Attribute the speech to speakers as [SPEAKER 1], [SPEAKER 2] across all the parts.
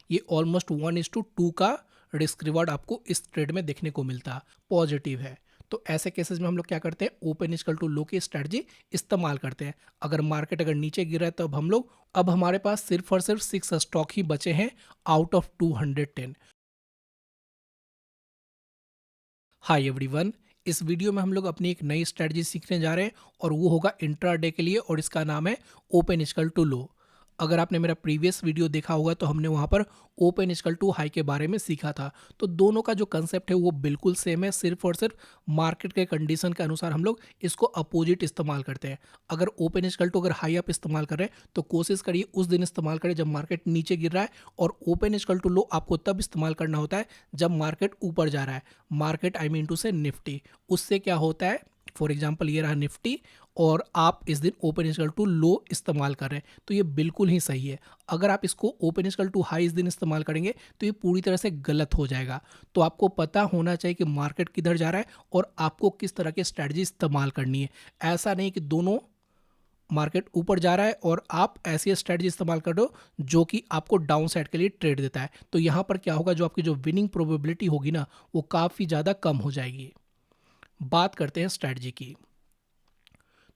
[SPEAKER 1] ये ऑलमोस्ट 1:2 का risk reward आपको इस ट्रेड में देखने को मिलता, पॉजिटिव है। तो ऐसे केसेस में हम लोग क्या करते हैं, ओपन इक्वल टू लो की स्ट्रेटजी इस्तेमाल करते हैं। अगर मार्केट अगर नीचे गिर रहा है तो अब हमारे पास सिर्फ और सिर्फ 6 स्टॉक ही बचे हैं आउट ऑफ 210। हाय एवरीवन, इस वीडियो में हम लोग अपनी एक नई स्ट्रेटजी सीखने जा रहे हैं और वो होगा इंट्राडे के लिए और इसका नाम है ओपन इक्वल टू लो। अगर आपने मेरा प्रीवियस वीडियो देखा होगा तो हमने वहाँ पर ओपन इक्वल टू हाई के बारे में सीखा था। तो दोनों का जो कंसेप्ट है वो बिल्कुल सेम है, सिर्फ और सिर्फ मार्केट के कंडीशन के अनुसार हम लोग इसको अपोजिट इस्तेमाल करते हैं। अगर ओपन इक्वल टू अगर हाई अप इस्तेमाल कर रहे हैं तो कोशिश करिए उस दिन इस्तेमाल करें जब मार्केट नीचे गिर रहा है, और ओपन इक्वल टू लो आपको तब इस्तेमाल करना होता है जब मार्केट ऊपर जा रहा है। मार्केट आई मीन टू से निफ्टी। उससे क्या होता है, फॉर एग्जाम्पल ये रहा निफ्टी और आप इस दिन ओपन इक्वल टू लो इस्तेमाल कर रहे हैं तो ये बिल्कुल ही सही है। अगर आप इसको ओपन इक्वल टू हाई इस दिन इस्तेमाल करेंगे तो ये पूरी तरह से गलत हो जाएगा। तो आपको पता होना चाहिए कि मार्केट किधर जा रहा है और आपको किस तरह की स्ट्रैटेजी इस्तेमाल करनी है। ऐसा नहीं कि दोनों मार्केट ऊपर जा रहा है और आप ऐसी स्ट्रैटेजी इस्तेमाल कर रहे हो जो कि आपको डाउन साइड के लिए ट्रेड देता है। तो यहाँ पर क्या होगा, जो आपकी जो विनिंग प्रोबेबिलिटी होगी ना वो काफ़ी ज़्यादा कम हो जाएगी। बात करते हैं स्ट्रैटेजी की,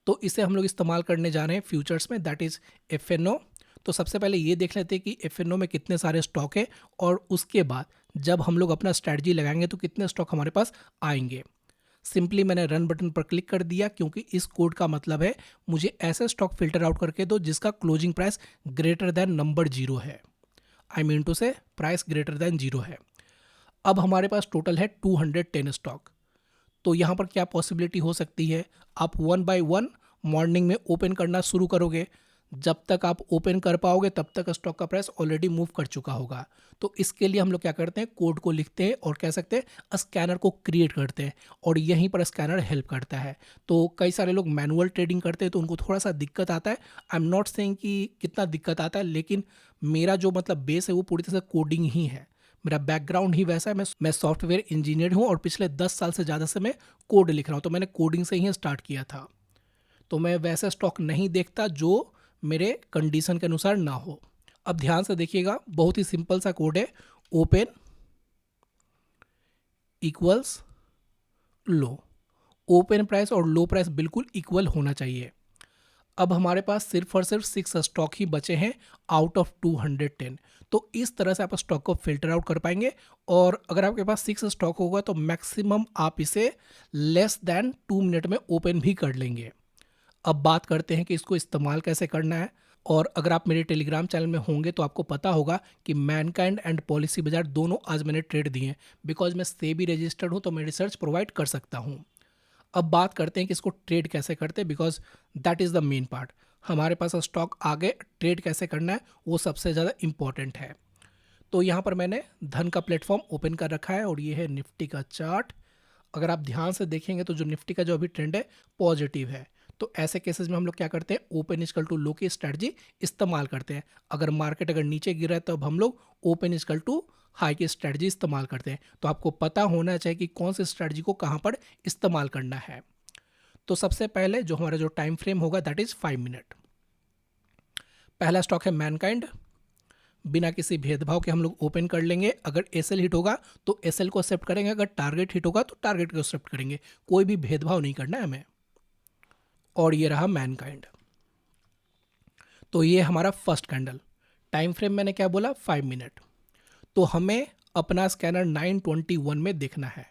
[SPEAKER 1] तो इसे हम लोग इस्तेमाल करने जा रहे हैं फ्यूचर्स में, दैट इज एफएनओ। तो सबसे पहले ये देख लेते हैं कि एफएनओ में कितने सारे स्टॉक है और उसके बाद जब हम लोग अपना स्ट्रैटेजी लगाएंगे तो कितने स्टॉक हमारे पास आएंगे। सिंपली मैंने रन बटन पर क्लिक कर दिया क्योंकि इस कोड का मतलब है मुझे ऐसे स्टॉक फिल्टर आउट करके दो जिसका closing price greater than number 0 है, आई मीन टू से प्राइस ग्रेटर देन 0 है। अब हमारे पास टोटल है 210 स्टॉक। तो यहाँ पर क्या पॉसिबिलिटी हो सकती है, आप 1 बाय 1 मॉर्निंग में ओपन करना शुरू करोगे। जब तक आप ओपन कर पाओगे तब तक स्टॉक का प्राइस ऑलरेडी मूव कर चुका होगा। तो इसके लिए हम लोग क्या करते हैं, कोड को लिखते हैं और कह सकते हैं स्कैनर को क्रिएट करते हैं और यहीं पर स्कैनर हेल्प करता है। तो कई सारे लोग मैनुअल ट्रेडिंग करते हैं तो उनको थोड़ा सा दिक्कत आता है। आई एम नॉट सेइंग कि कितना दिक्कत आता है, लेकिन मेरा जो मतलब बेस है वो पूरी तरह से कोडिंग ही है। मेरा बैकग्राउंड ही वैसा है, मैं सॉफ्टवेयर इंजीनियर हूँ और पिछले 10 साल से ज़्यादा से मैं कोड लिख रहा हूँ। तो मैंने कोडिंग से ही स्टार्ट किया था। तो मैं वैसा स्टॉक नहीं देखता जो मेरे कंडीशन के अनुसार ना हो। अब ध्यान से देखिएगा, बहुत ही सिंपल सा कोड है, ओपन इक्वल्स लो। ओपन प्राइस और लो प्राइस बिल्कुल इक्वल होना चाहिए। अब हमारे पास सिर्फ और सिर्फ 6 स्टॉक ही बचे हैं आउट ऑफ 210। तो इस तरह से आप स्टॉक को फिल्टर आउट कर पाएंगे। और अगर आपके पास 6 स्टॉक होगा तो मैक्सिमम आप इसे लेस देन 2 मिनट में ओपन भी कर लेंगे। अब बात करते हैं कि इसको इस्तेमाल कैसे करना है। और अगर आप मेरे टेलीग्राम चैनल में होंगे तो आपको पता होगा कि मैनकाइंड एंड पॉलिसी बाजार दोनों आज मैंने ट्रेड दिए हैं। बिकॉज मैं सेबी रजिस्टर्ड हूँ तो मैं रिसर्च प्रोवाइड कर सकता हूँ। अब बात करते हैं कि इसको ट्रेड कैसे करते हैं, because that is the main part. हमारे पास स्टॉक आगे ट्रेड कैसे करना है वो सबसे ज़्यादा इंपॉर्टेंट है। तो यहाँ पर मैंने धन का प्लेटफॉर्म ओपन कर रखा है और ये है निफ्टी का चार्ट। अगर आप ध्यान से देखेंगे तो जो निफ्टी का जो अभी ट्रेंड है पॉजिटिव है। तो ऐसे केसेस में हम लोग क्या करते हैं, ओपन इक्वल टू लो की स्ट्रैटेजी इस्तेमाल करते हैं। अगर मार्केट अगर नीचे गिर रहा है तब हम लोग ओपन इक्वल टू हाई की स्ट्रैटेजी इस्तेमाल करते हैं। तो आपको पता होना चाहिए कि कौन सी स्ट्रैटेजी को कहाँ पर इस्तेमाल करना है। तो सबसे पहले जो हमारा जो टाइम फ्रेम होगा दैट इज 5 मिनट। पहला स्टॉक है मैनकाइंड। बिना किसी भेदभाव के हम लोग ओपन कर लेंगे। अगर एसएल हिट होगा तो एसएल को एक्सेप्ट करेंगे, अगर टारगेट हिट होगा तो टारगेट को एक्सेप्ट करेंगे। कोई भी भेदभाव नहीं करना है हमें। और ये रहा मैनकाइंड। तो ये हमारा फर्स्ट कैंडल। टाइम फ्रेम मैंने क्या बोला, 5 मिनट। तो हमें अपना स्कैनर 9:21 में देखना है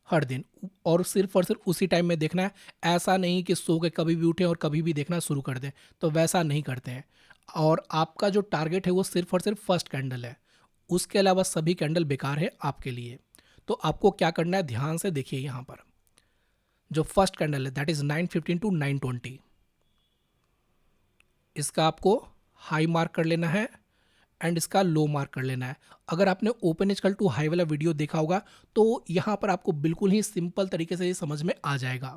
[SPEAKER 1] हर दिन, और सिर्फ उसी टाइम में देखना है। ऐसा नहीं कि सो के कभी भी उठे और कभी भी देखना शुरू कर दें, तो वैसा नहीं करते हैं। और आपका जो टारगेट है वो सिर्फ और सिर्फ फर्स्ट कैंडल है, उसके अलावा सभी कैंडल बेकार है आपके लिए। तो आपको क्या करना है, ध्यान से देखिए। यहाँ पर जो फर्स्ट कैंडल है दैट इज 9:15 टू 9:20, इसका आपको हाई मार्क कर लेना है एंड इसका लो मार्क कर लेना है। अगर आपने ओपन इक्वल टू हाई वाला वीडियो देखा होगा तो यहाँ पर आपको बिल्कुल ही सिंपल तरीके से ये समझ में आ जाएगा।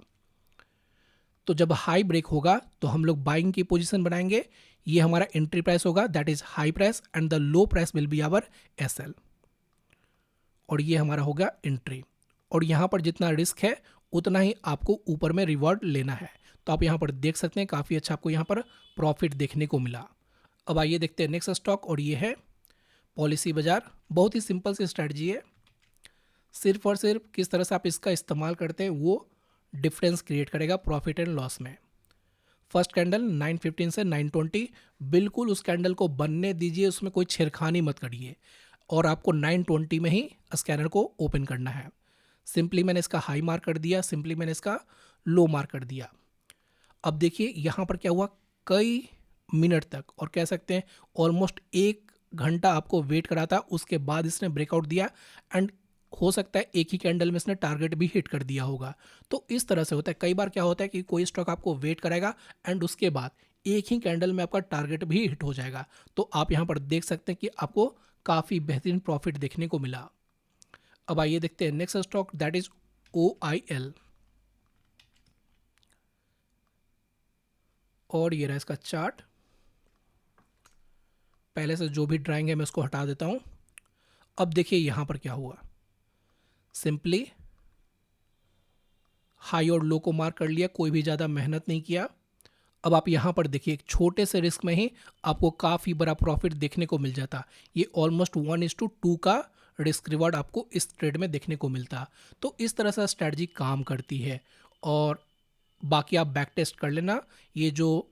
[SPEAKER 1] तो जब हाई ब्रेक होगा तो हम लोग बाइंग की पोजीशन बनाएंगे। ये हमारा एंट्री प्राइस होगा, that is high price, and the low price will be our SL. और ये हमारा होगा एंट्री। और यहाँ पर जितना रिस्क है उतना ही आपको ऊपर में रिवॉर्ड लेना है। तो आप यहाँ पर देख सकते हैं काफ़ी अच्छा आपको यहाँ पर प्रॉफिट देखने को मिला। अब आइए देखते हैं नेक्स्ट स्टॉक, और ये है पॉलिसी बाजार बहुत ही सिंपल सी स्ट्रैटेजी है। सिर्फ और सिर्फ किस तरह से आप इसका इस्तेमाल करते हैं वो डिफरेंस क्रिएट करेगा प्रॉफिट एंड लॉस में। फर्स्ट कैंडल 915 से 920, बिल्कुल उस कैंडल को बनने दीजिए, उसमें कोई छेड़खानी मत करिए और आपको 920 में ही स्कैनर को ओपन करना है। सिंपली मैंने इसका हाई मार्क कर दिया, सिंपली मैंने इसका लो मार्क कर दिया। अब देखिए यहाँ पर क्या हुआ, कई मिनट तक और कह सकते हैं ऑलमोस्ट 1 घंटा आपको वेट करा था, उसके बाद इसने ब्रेकआउट दिया एंड हो सकता है एक ही कैंडल में इसने टारगेट भी हिट कर दिया होगा। तो इस तरह से होता है, कई बार क्या होता है कि कोई स्टॉक आपको वेट कराएगा एंड उसके बाद एक ही कैंडल में आपका टारगेट भी हिट हो जाएगा। तो आप यहाँ पर देख सकते हैं कि आपको काफ़ी बेहतरीन प्रॉफिट देखने को मिला। अब आइए देखते हैं next stock, that is OIL। और ये रहा इसका चार्ट। पहले से जो भी ड्राइंग है मैं उसको हटा देता हूँ। अब देखिए यहाँ पर क्या हुआ, सिंपली हाई और लो को मार्क कर लिया, कोई भी ज़्यादा मेहनत नहीं किया। अब आप यहाँ पर देखिए एक छोटे से रिस्क में ही आपको काफ़ी बड़ा प्रॉफिट देखने को मिल जाता। ये ऑलमोस्ट 1:2 का रिस्क रिवार्ड आपको इस ट्रेड में देखने को मिलता। तो इस तरह से स्ट्रैटेजी काम करती है और बाकी आप बैक टेस्ट कर लेना। ये जो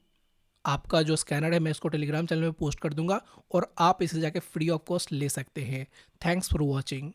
[SPEAKER 1] आपका जो स्कैनर है मैं इसको टेलीग्राम चैनल में पोस्ट कर दूंगा और आप इसे जाके फ्री ऑफ कॉस्ट ले सकते हैं। Thanks for watching.